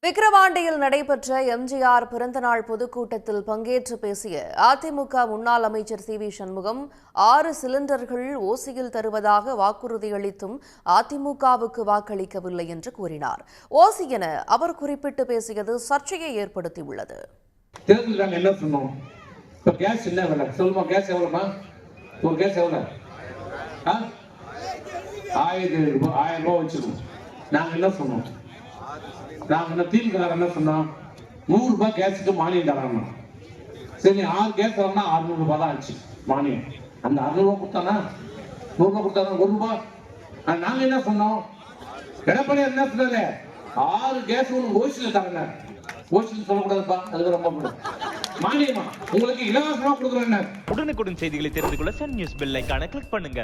விக்கிரவாண்டியில் நடைபெற்ற எம்ஜிஆர் பிறந்தநாள் பொதுக்கூட்டத்தில் பங்கேற்று பேசிய அதிமுக முன்னாள் அமைச்சர் சி.வி. சண்முகம் 6 சிலிண்டர்கள் ஓசியில் தருவதாக வாக்குறுதியளித்தும் அதிமுகவுக்கு வாக்களிக்கவில்லை என்று கூறினார். ஓசி என அவர் குறிப்பிட்டு பேசியது சர்ச்சையை ஏற்படுத்தியுள்ளது. தேர்தல் என்ன சொன்னோம்? இப்போ கேஸ் என்ன விலை சொல்லுமா? கேஸ் எவ்வளோமா? ஒரு கேஸ் எவ்வளோ? 1000 ரூபாய் வச்சுக்கணும். நாங்கள் என்ன சொன்னோம்? நாங்கள் என்ன திமுக என்ன சொன்னோம்? 100 ரூபாய் கேஸுக்கு மானியம் தராங்க. சரி, 6 கேஸ் வரனா 600 ரூபாய் தான் ஆச்சு மானியம். அந்த 600 ரூபாய் கொடுத்தானா 100 ரூபாய் கொடுத்தாங்க 1 ரூபாய். நாங்கள் என்ன சொன்னோம்? எடப்பாடி என்ன சொன்னாரு? 6 கேஸ் ஒன்று ஓசியில் தராங்க. ஓசியில் சொல்லக்கூடாதுப்பா, அதுக்கு ரொம்ப மானியமா உங்களுக்கு இலவசமா கொடுக்குறேன். உடனுக்குடன் செய்திகளை தெரிந்து கொள்ள சன் நியூஸ் பெல் ஐகானை கிளிக் பண்ணுங்க.